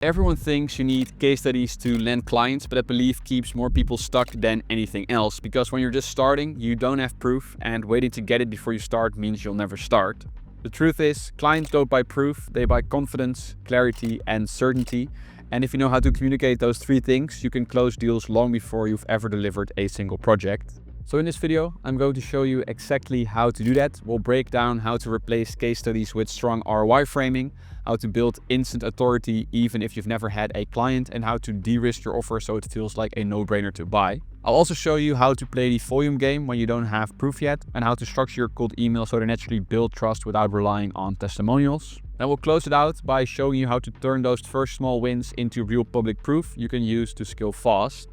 Everyone thinks you need case studies to land clients, but that belief keeps more people stuck than anything else, because when you're just starting, you don't have proof, and waiting to get it before you start means you'll never start. The truth is, clients don't buy proof, they buy confidence, clarity, and certainty. And if you know how to communicate those three things, you can close deals long before you've ever delivered a single project. So in this video, I'm going to show you exactly how to do that. We'll break down how to replace case studies with strong ROI framing, how to build instant authority even if you've never had a client, and how to de-risk your offer so it feels like a no-brainer to buy. I'll also show you how to play the volume game when you don't have proof yet, and how to structure your cold email so they naturally build trust without relying on testimonials. Then we'll close it out by showing you how to turn those first small wins into real public proof you can use to scale fast.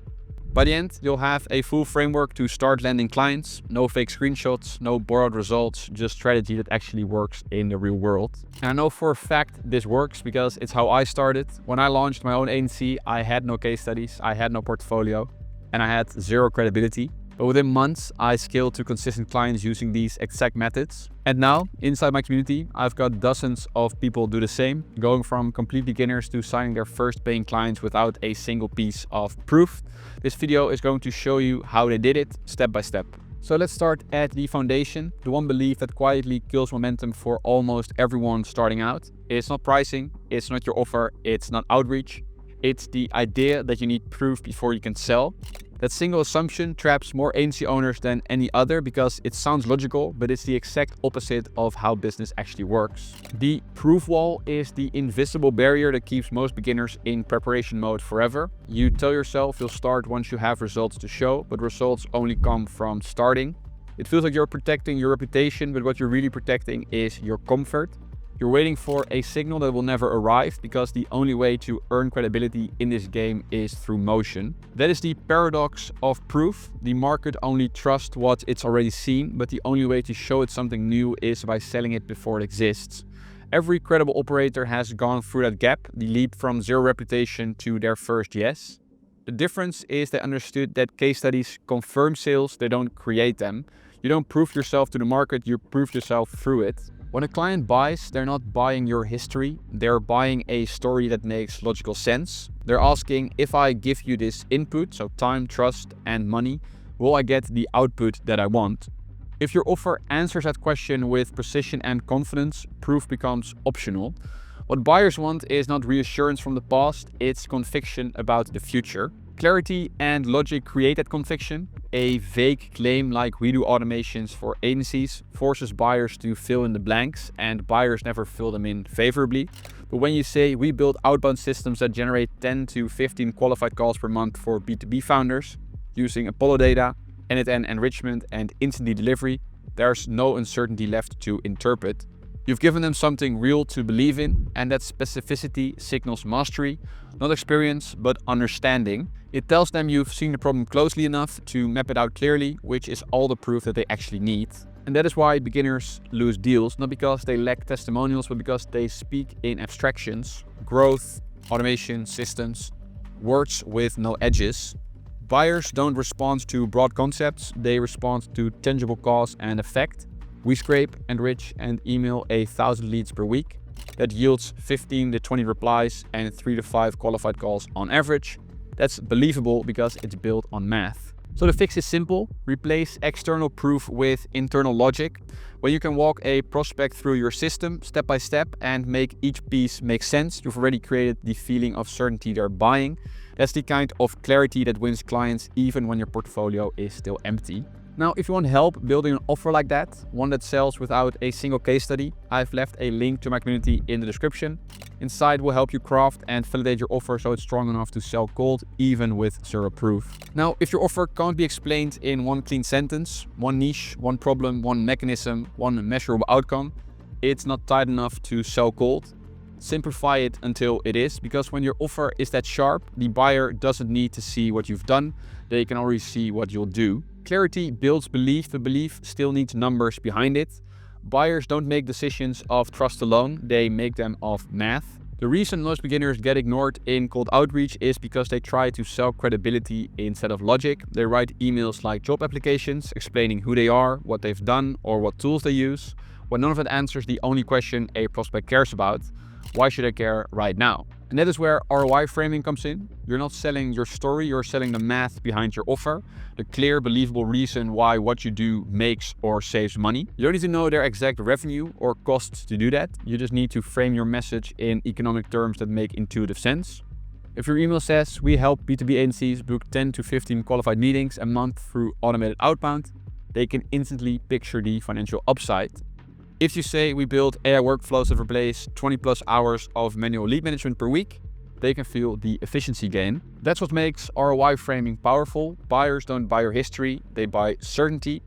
By the end, you'll have a full framework to start landing clients, no fake screenshots, no borrowed results, just strategy that actually works in the real world. And I know for a fact this works because it's how I started. When I launched my own agency, I had no case studies, I had no portfolio, and I had zero credibility. But within months, I scaled to consistent clients using these exact methods. And now, inside my community, I've got dozens of people do the same, going from complete beginners to signing their first paying clients without a single piece of proof. This video is going to show you how they did it step by step. So let's start at the foundation, the one belief that quietly kills momentum for almost everyone starting out. It's not pricing, it's not your offer, it's not outreach. It's the idea that you need proof before you can sell. That single assumption traps more agency owners than any other because it sounds logical, but it's the exact opposite of how business actually works. The proof wall is the invisible barrier that keeps most beginners in preparation mode forever. You tell yourself you'll start once you have results to show, but results only come from starting. It feels like you're protecting your reputation, but what you're really protecting is your comfort. You're waiting for a signal that will never arrive because the only way to earn credibility in this game is through motion. That is the paradox of proof. The market only trusts what it's already seen, but the only way to show it something new is by selling it before it exists. Every credible operator has gone through that gap, the leap from zero reputation to their first yes. The difference is they understood that case studies confirm sales, they don't create them. You don't prove yourself to the market, you prove yourself through it. When a client buys, they're not buying your history, they're buying a story that makes logical sense. They're asking, if I give you this input, so time, trust, and money, will I get the output that I want? If your offer answers that question with precision and confidence, proof becomes optional. What buyers want is not reassurance from the past, it's conviction about the future. Clarity and logic create that conviction. A vague claim like we do automations for agencies forces buyers to fill in the blanks, and buyers never fill them in favorably. But when you say we build outbound systems that generate 10 to 15 qualified calls per month for B2B founders using Apollo data, end-to-end enrichment, and instant delivery, there's no uncertainty left to interpret. You've given them something real to believe in, and that specificity signals mastery, not experience, but understanding. It tells them you've seen the problem closely enough to map it out clearly, which is all the proof that they actually need. And that is why beginners lose deals, not because they lack testimonials, but because they speak in abstractions, growth, automation, systems, words with no edges. Buyers don't respond to broad concepts, they respond to tangible cause and effect. We scrape, enrich, and email 1,000 leads per week. That yields 15 to 20 replies and 3 to 5 qualified calls on average. That's believable because it's built on math. So the fix is simple. Replace external proof with internal logic. When you can walk a prospect through your system step by step and make each piece make sense, you've already created the feeling of certainty they're buying. That's the kind of clarity that wins clients even when your portfolio is still empty. Now, if you want help building an offer like that, one that sells without a single case study, I've left a link to my community in the description. Inside we'll help you craft and validate your offer so it's strong enough to sell cold, even with zero proof. Now, if your offer can't be explained in one clean sentence, one niche, one problem, one mechanism, one measurable outcome, it's not tight enough to sell cold. Simplify it until it is, because when your offer is that sharp, the buyer doesn't need to see what you've done, they can already see what you'll do. Clarity builds belief, but belief still needs numbers behind it. Buyers don't make decisions of trust alone, they make them of math. The reason most beginners get ignored in cold outreach is because they try to sell credibility instead of logic. They write emails like job applications, explaining who they are, what they've done, or what tools they use, when none of it answers the only question a prospect cares about: why should I care right now? And that is where ROI framing comes in. You're not selling your story, you're selling the math behind your offer, the clear, believable reason why what you do makes or saves money. You don't need to know their exact revenue or costs to do that. You just need to frame your message in economic terms that make intuitive sense. If your email says, we help B2B agencies book 10 to 15 qualified meetings a month through automated outbound, they can instantly picture the financial upside. If you say we build AI workflows that replace 20 plus hours of manual lead management per week, they can feel the efficiency gain. That's what makes ROI framing powerful. Buyers don't buy your history, they buy certainty.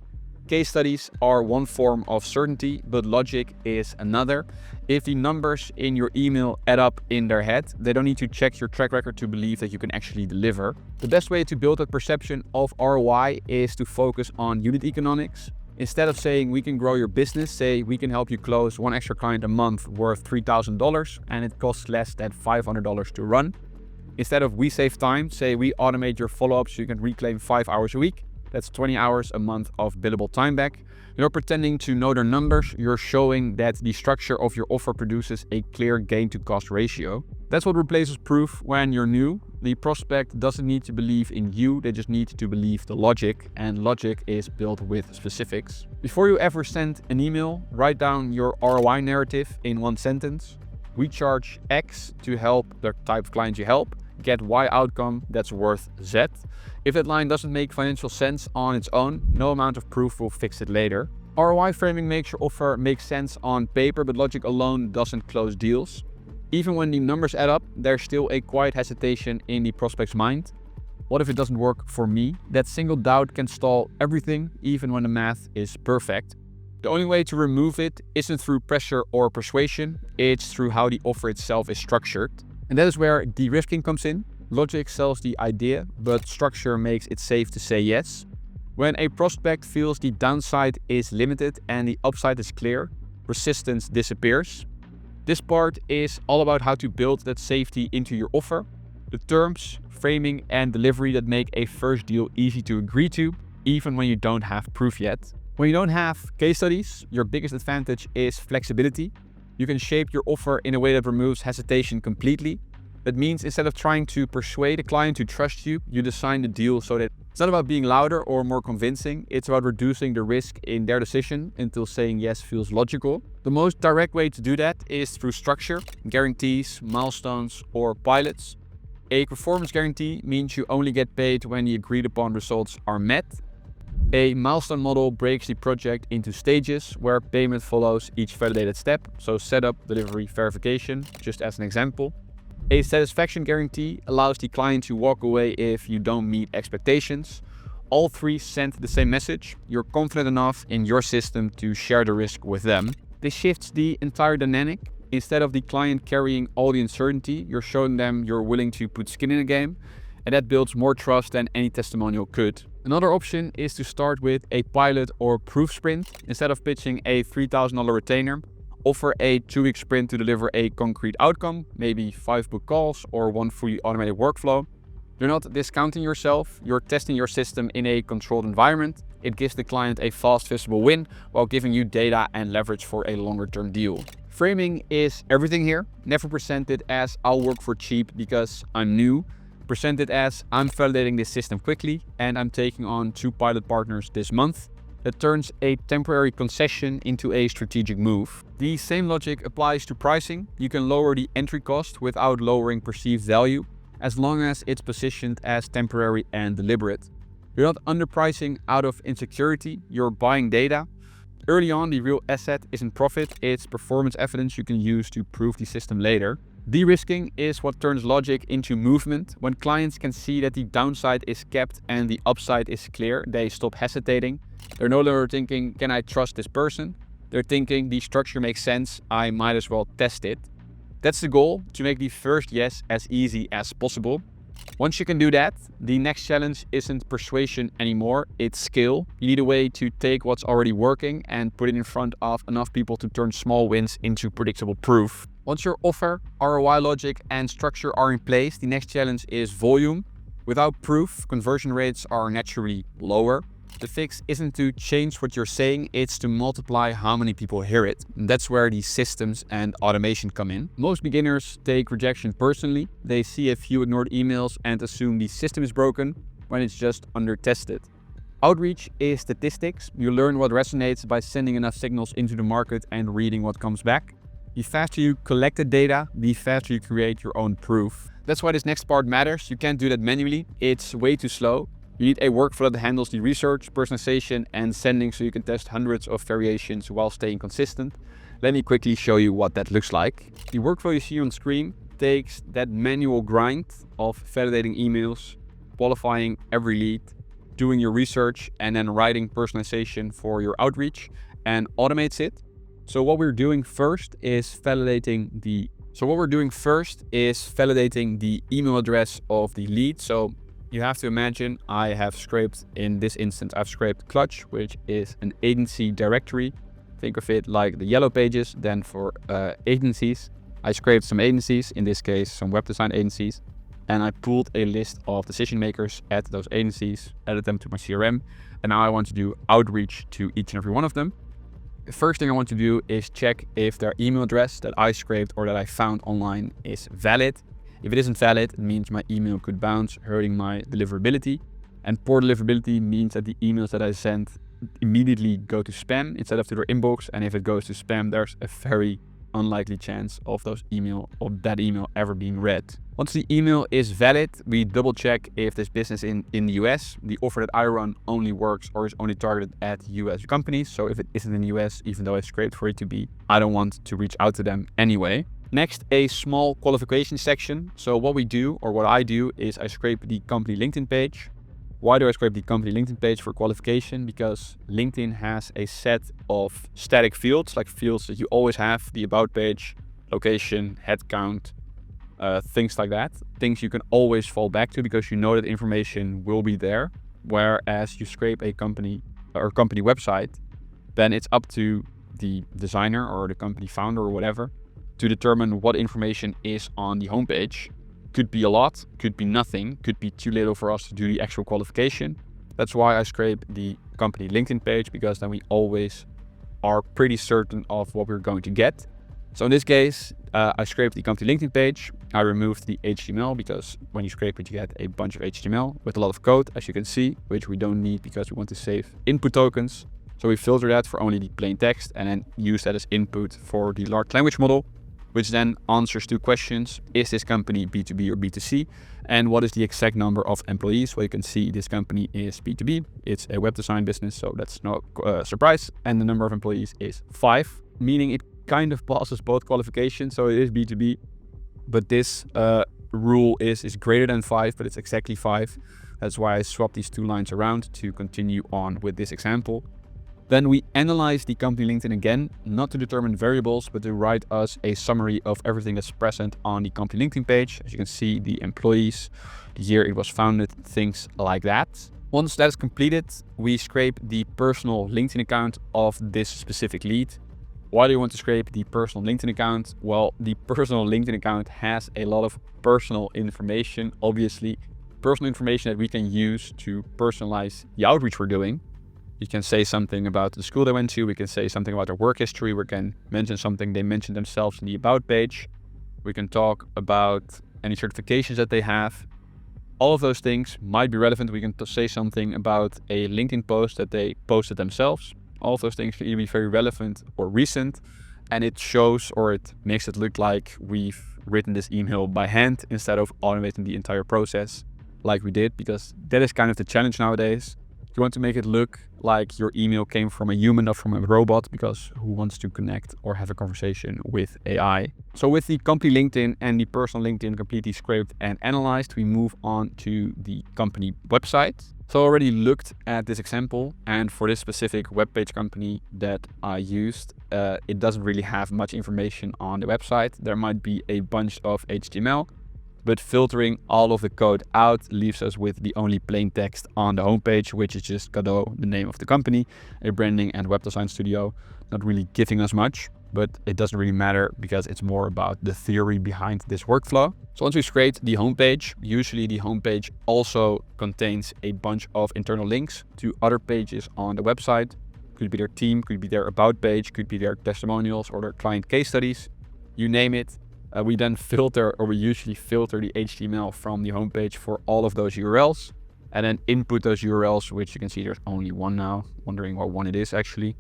Case studies are one form of certainty, but logic is another. If the numbers in your email add up in their head, they don't need to check your track record to believe that you can actually deliver. The best way to build that perception of ROI is to focus on unit economics. Instead of saying we can grow your business, say we can help you close one extra client a month worth $3,000 and it costs less than $500 to run. Instead of we save time, say we automate your follow-ups so you can reclaim 5 hours a week. That's 20 hours a month of billable time back. You're not pretending to know their numbers, you're showing that the structure of your offer produces a clear gain to cost ratio. That's what replaces proof when you're new. The prospect doesn't need to believe in you, they just need to believe the logic, and logic is built with specifics. Before you ever send an email, write down your ROI narrative in one sentence. We charge X to help the type of clients you help, get Y outcome that's worth Z. If that line doesn't make financial sense on its own, no amount of proof will fix it later. ROI framing makes your offer make sense on paper, but logic alone doesn't close deals. Even when the numbers add up, there's still a quiet hesitation in the prospect's mind. What if it doesn't work for me? That single doubt can stall everything, even when the math is perfect. The only way to remove it isn't through pressure or persuasion, it's through how the offer itself is structured. And that is where de-risking comes in. Logic sells the idea, but structure makes it safe to say yes. When a prospect feels the downside is limited and the upside is clear, resistance disappears. This part is all about how to build that safety into your offer, the terms, framing, and delivery that make a first deal easy to agree to, even when you don't have proof yet. When you don't have case studies, your biggest advantage is flexibility. You can shape your offer in a way that removes hesitation completely. That means instead of trying to persuade a client to trust you, you design the deal so that it's not about being louder or more convincing, it's about reducing the risk in their decision until saying yes feels logical. The most direct way to do that is through structure, guarantees, milestones, or pilots. A performance guarantee means you only get paid when the agreed upon results are met. A milestone model breaks the project into stages where payment follows each validated step, so setup, delivery, verification, just as an example. A satisfaction guarantee allows the client to walk away if you don't meet expectations. All three send the same message. You're confident enough in your system to share the risk with them. This shifts the entire dynamic. Instead of the client carrying all the uncertainty, you're showing them you're willing to put skin in the game, and that builds more trust than any testimonial could. Another option is to start with a pilot or proof sprint. Instead of pitching a $3,000 retainer, offer a 2-week sprint to deliver a concrete outcome, maybe 5 book calls or 1 fully automated workflow. You're not discounting yourself, you're testing your system in a controlled environment. It gives the client a fast, visible win while giving you data and leverage for a longer-term deal. Framing is everything here. Never present it as I'll work for cheap because I'm new. Present it as I'm validating this system quickly and I'm taking on 2 pilot partners this month. That turns a temporary concession into a strategic move. The same logic applies to pricing. You can lower the entry cost without lowering perceived value, as long as it's positioned as temporary and deliberate. You're not underpricing out of insecurity, you're buying data. Early on, the real asset isn't profit, it's performance evidence you can use to prove the system later. De-risking is what turns logic into movement. When clients can see that the downside is kept and the upside is clear, they stop hesitating. They're no longer thinking, can I trust this person? They're thinking, the structure makes sense, I might as well test it. That's the goal, to make the first yes as easy as possible. Once you can do that, the next challenge isn't persuasion anymore, it's skill. You need a way to take what's already working and put it in front of enough people to turn small wins into predictable proof. Once your offer, ROI logic, and structure are in place, the next challenge is volume. Without proof, conversion rates are naturally lower. The fix isn't to change what you're saying, it's to multiply how many people hear it. And that's where the systems and automation come in. Most beginners take rejection personally. They see a few ignored emails and assume the system is broken when it's just under-tested. Outreach is statistics. You learn what resonates by sending enough signals into the market and reading what comes back. The faster you collect the data, the faster you create your own proof. That's why this next part matters. You can't do that manually. It's way too slow. You need a workflow that handles the research, personalization, and sending so you can test hundreds of variations while staying consistent. Let me quickly show you what that looks like. The workflow you see on screen takes that manual grind of validating emails, qualifying every lead, doing your research, and then writing personalization for your outreach, and automates it. So what we're doing first is validating the email address of the lead. So you have to imagine I have scraped, in this instance, I've scraped Clutch, which is an agency directory. Think of it like the yellow pages, then for agencies. I scraped some agencies, in this case, some web design agencies, and I pulled a list of decision makers at those agencies, added them to my CRM, and now I want to do outreach to each and every one of them. The first thing I want to do is check if their email address that I scraped or that I found online is valid. If it isn't valid, it means my email could bounce, hurting my deliverability. And poor deliverability means that the emails that I send immediately go to spam instead of to their inbox. And if it goes to spam, there's a very unlikely chance of that email ever being read. Once the email is valid, we double check if this business in the US, the offer that I run only works or is only targeted at US companies. So if it isn't in the US, even though I scraped for it to be, I don't want to reach out to them anyway. Next, a small qualification section. So what I do is I scrape the company LinkedIn page. Why do I scrape the company LinkedIn page for qualification? Because LinkedIn has a set of static fields, like fields that you always have, the about page, location, headcount, things like that. Things you can always fall back to because you know that information will be there. Whereas you scrape a company or company website, then it's up to the designer or the company founder or whatever to determine what information is on the homepage. Could be a lot, could be nothing, could be too little for us to do the actual qualification. That's why I scrape the company LinkedIn page, because then we always are pretty certain of what we're going to get. So in this case, I scraped the company LinkedIn page. I removed the HTML because when you scrape it, you get a bunch of HTML with a lot of code, as you can see, which we don't need because we want to save input tokens. So we filter that for only the plain text and then use that as input for the large language model, which then answers two questions. Is this company B2B or B2C? And what is the exact number of employees? Well, you can see this company is B2B. It's a web design business, so that's no surprise. And the number of employees is 5, meaning it kind of passes both qualifications. So it is B2B, but this rule is greater than 5, but it's exactly 5. That's why I swapped these two lines around to continue on with this example. Then we analyze the company LinkedIn again, not to determine variables, but to write us a summary of everything that's present on the company LinkedIn page. As you can see, the employees, the year it was founded, things like that. Once that is completed, we scrape the personal LinkedIn account of this specific lead. Why do you want to scrape the personal LinkedIn account? Well, the personal LinkedIn account has a lot of personal information, obviously. Personal information that we can use to personalize the outreach we're doing. You can say something about the school they went to. We can say something about their work history. We can mention something they mentioned themselves in the about page. We can talk about any certifications that they have. All of those things might be relevant. We can say something about a LinkedIn post that they posted themselves. All of those things can either be very relevant or recent. And it shows, or it makes it look like we've written this email by hand instead of automating the entire process like we did, because that is kind of the challenge nowadays. You want to make it look like your email came from a human, not from a robot, because who wants to connect or have a conversation with AI? So with the company LinkedIn and the personal LinkedIn completely scraped and analyzed, we move on to the company website. So I already looked at this example, and for this specific webpage company that I used, it doesn't really have much information on the website. There might be a bunch of HTML, but filtering all of the code out leaves us with the only plain text on the homepage, which is just Godot, the name of the company, a branding and web design studio, not really giving us much. but it doesn't really matter because it's more about the theory behind this workflow. So once we create the homepage, usually the homepage also contains a bunch of internal links to other pages on the website. Could be their team, could be their about page, could be their testimonials or their client case studies, you name it. We then filter, or we usually filter the HTML from the homepage for all of those URLs and then input those URLs, which you can see there's only one now, wondering what one it is actually.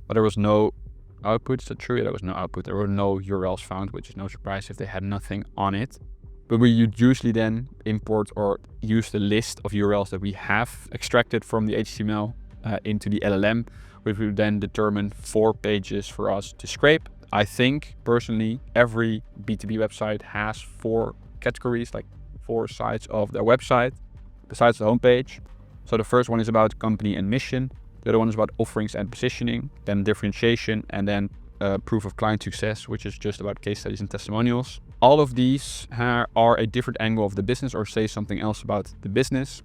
But there was no output, is that true? Yeah, there was no output. There were no URLs found, which is no surprise if they had nothing on it. But we usually then import or use the list of URLs that we have extracted from the HTML into the LLM, which will then determine 4 pages for us to scrape. I think personally, every B2B website has 4 categories, like 4 sides of their website, besides the homepage. So the first one is about company and mission. The other one is about offerings and positioning, then differentiation, and then proof of client success, which is just about case studies and testimonials. All of these are a different angle of the business or say something else about the business.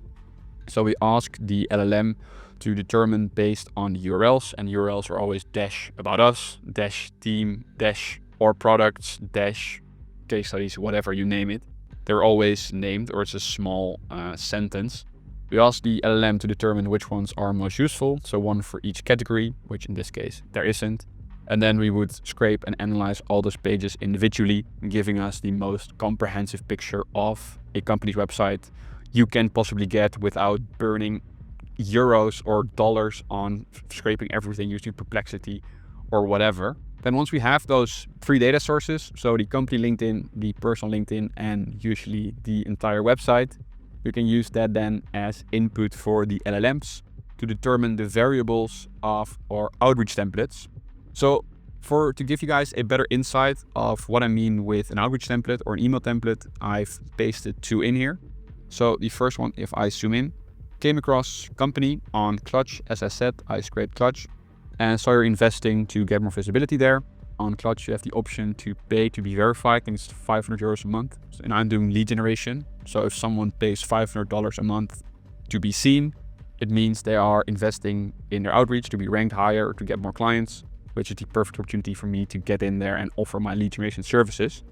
So we ask the LLM to determine based on the URLs, and URLs are always dash about us, dash team, dash or products, dash case studies, whatever you name it. They're always named, or it's a small sentence. We ask the LLM to determine which ones are most useful, so one for each category, which in this case there isn't. And then we would scrape and analyze all those pages individually, giving us the most comprehensive picture of a company's website you can possibly get without burning euros or dollars on scraping everything using Perplexity or whatever. Then once we have those 3 data sources, so the company LinkedIn, the personal LinkedIn, and usually the entire website, we can use that then as input for the LLMs to determine the variables of our outreach templates. So to give you guys a better insight of what I mean with an outreach template or an email template, I've pasted 2 in here. So the first one, if I zoom in, came across company on Clutch. As I said, I scraped Clutch and saw you're investing to get more visibility there. On Clutch, you have the option to pay to be verified. I think it's 500 euros a month. And I'm doing lead generation. So if someone pays $500 a month to be seen, it means they are investing in their outreach to be ranked higher or to get more clients, which is the perfect opportunity for me to get in there and offer my lead generation services.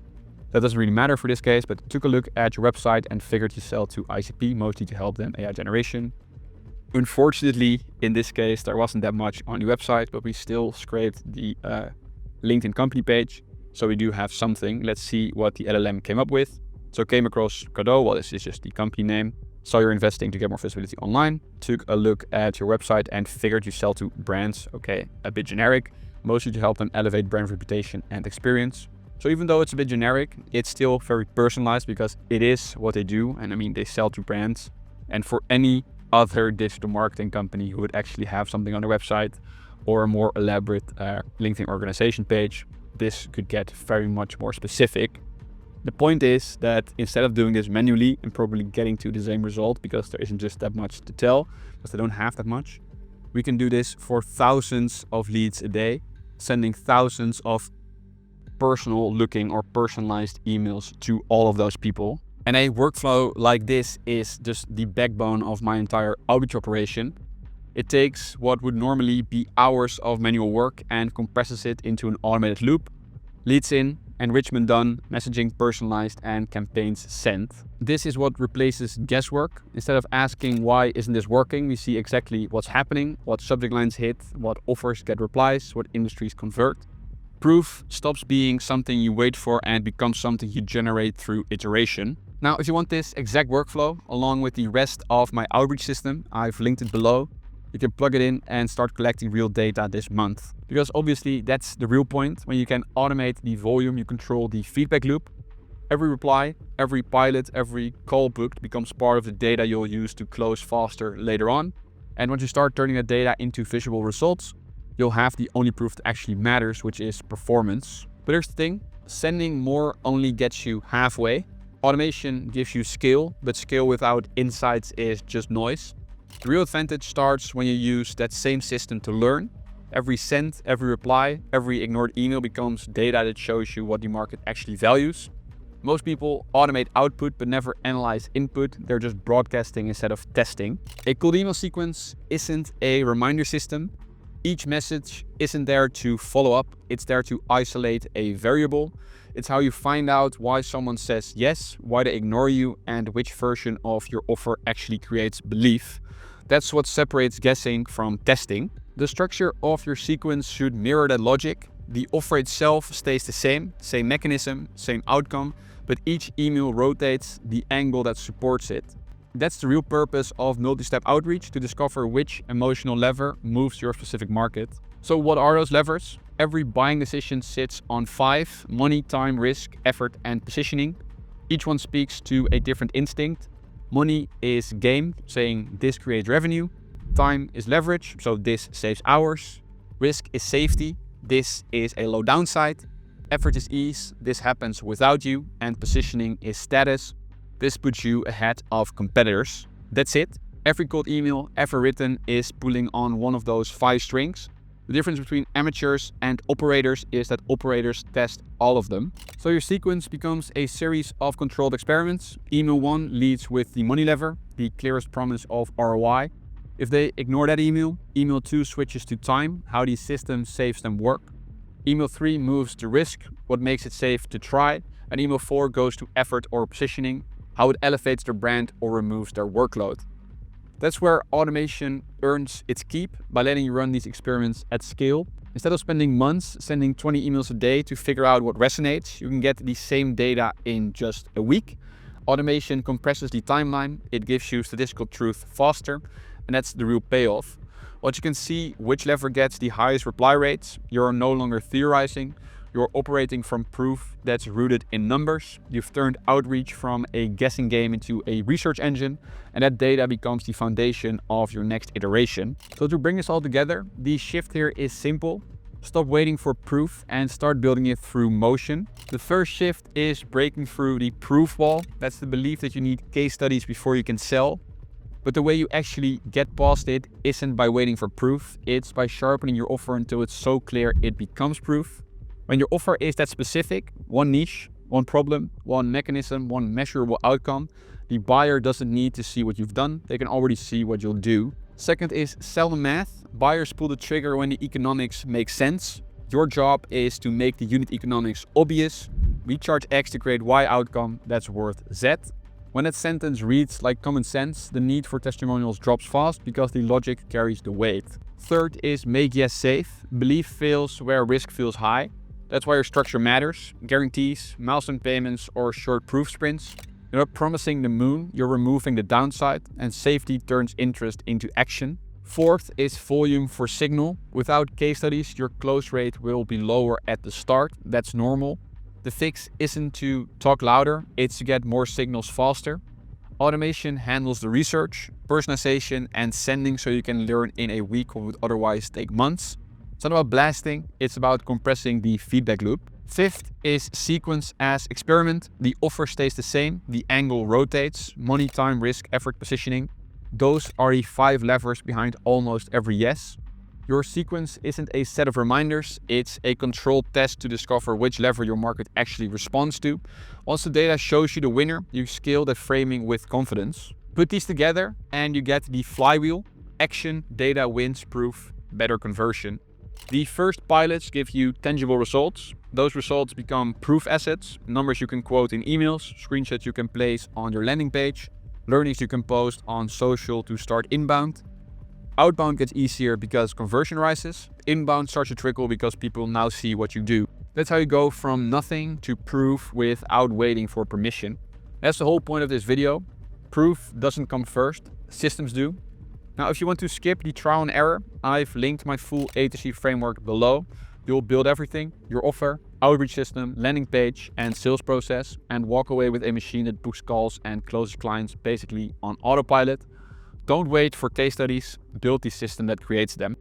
That doesn't really matter for this case, but took a look at your website and figured you sell to ICP, mostly to help them AI generation. Unfortunately, in this case, there wasn't that much on the website, but we still scraped the LinkedIn company page. So we do have something. Let's see what the LLM came up with. So came across Cadeau. Well, this is just the company name. Saw you're investing to get more visibility online. Took a look at your website and figured you sell to brands. Okay, a bit generic, mostly to help them elevate brand reputation and experience. So even though it's a bit generic, it's still very personalized because it is what they do. And I mean, they sell to brands. And for any other digital marketing company who would actually have something on their website or a more elaborate LinkedIn organization page, this could get very much more specific. The point is that instead of doing this manually and probably getting to the same result because there isn't just that much to tell, because they don't have that much, we can do this for thousands of leads a day, sending thousands of personal looking or personalized emails to all of those people. And a workflow like this is just the backbone of my entire outreach operation. It takes what would normally be hours of manual work and compresses it into an automated loop. Leads in, enrichment done, messaging personalized, and campaigns sent. This is what replaces guesswork. Instead of asking why isn't this working, we see exactly what's happening, what subject lines hit, what offers get replies, what industries convert. Proof stops being something you wait for and becomes something you generate through iteration. Now, if you want this exact workflow along with the rest of my outreach system, I've linked it below. You can plug it in and start collecting real data this month. Because obviously that's the real point. When you can automate the volume, you control the feedback loop. Every reply, every pilot, every call booked becomes part of the data you'll use to close faster later on. And once you start turning that data into visual results, you'll have the only proof that actually matters, which is performance. But here's the thing, sending more only gets you halfway. Automation gives you scale, but scale without insights is just noise. The real advantage starts when you use that same system to learn. Every send, every reply, every ignored email becomes data that shows you what the market actually values. Most people automate output but never analyze input. They're just broadcasting instead of testing. A cold email sequence isn't a reminder system. Each message isn't there to follow up, it's there to isolate a variable. It's how you find out why someone says yes, why they ignore you, and which version of your offer actually creates belief. That's what separates guessing from testing. The structure of your sequence should mirror that logic. The offer itself stays the same mechanism, same outcome, but each email rotates the angle that supports it. That's the real purpose of multi-step outreach, to discover which emotional lever moves your specific market. So what are those levers? Every buying decision sits on 5: money, time, risk, effort, and positioning. Each one speaks to a different instinct. Money is game, saying this creates revenue. Time is leverage, so this saves hours. Risk is safety, this is a low downside. Effort is ease, this happens without you. And positioning is status, this puts you ahead of competitors. That's it. Every cold email ever written is pulling on one of those 5 strings. The difference between amateurs and operators is that operators test all of them. So your sequence becomes a series of controlled experiments. Email 1 leads with the money lever, the clearest promise of ROI. If they ignore that email, email 2 switches to time, how the system saves them work. Email 3 moves to risk, what makes it safe to try. And email 4 goes to effort or positioning, how it elevates their brand or removes their workload. That's where automation earns its keep, by letting you run these experiments at scale. Instead of spending months sending 20 emails a day to figure out what resonates, you can get the same data in just a week. Automation compresses the timeline, it gives you statistical truth faster, and that's the real payoff. Once you can see which lever gets the highest reply rates, you're no longer theorizing. You're operating from proof that's rooted in numbers. You've turned outreach from a guessing game into a research engine, and that data becomes the foundation of your next iteration. So to bring this all together, the shift here is simple. Stop waiting for proof and start building it through motion. The first shift is breaking through the proof wall. That's the belief that you need case studies before you can sell. But the way you actually get past it isn't by waiting for proof. It's by sharpening your offer until it's so clear it becomes proof. When your offer is that specific, one niche, one problem, one mechanism, one measurable outcome, the buyer doesn't need to see what you've done. They can already see what you'll do. Second is sell the math. Buyers pull the trigger when the economics make sense. Your job is to make the unit economics obvious. We charge X to create Y outcome that's worth Z. When that sentence reads like common sense, the need for testimonials drops fast because the logic carries the weight. Third is make yes safe. Belief fails where risk feels high. That's why your structure matters. Guarantees, milestone payments, or short proof sprints. You're not promising the moon, you're removing the downside, and safety turns interest into action. Fourth is volume for signal. Without case studies, your close rate will be lower at the start. That's normal. The fix isn't to talk louder, it's to get more signals faster. Automation handles the research, personalization, and sending, so you can learn in a week what would otherwise take months. It's not about blasting, it's about compressing the feedback loop. Fifth is sequence as experiment. The offer stays the same, the angle rotates, money, time, risk, effort, positioning. Those are the 5 levers behind almost every yes. Your sequence isn't a set of reminders, it's a controlled test to discover which lever your market actually responds to. Once the data shows you the winner, you scale that framing with confidence. Put these together and you get the flywheel. Action, data, wins, proof, better conversion. The first pilots give you tangible results. Those results become proof assets, numbers you can quote in emails, screenshots you can place on your landing page, learnings you can post on social to start inbound. Outbound gets easier because conversion rises. Inbound starts to trickle because people now see what you do. That's how you go from nothing to proof without waiting for permission. That's the whole point of this video. Proof doesn't come first, systems do. Now, if you want to skip the trial and error, I've linked my full A to C framework below. You'll build everything, your offer, outreach system, landing page, and sales process, and walk away with a machine that books calls and closes clients basically on autopilot. Don't wait for case studies, build the system that creates them.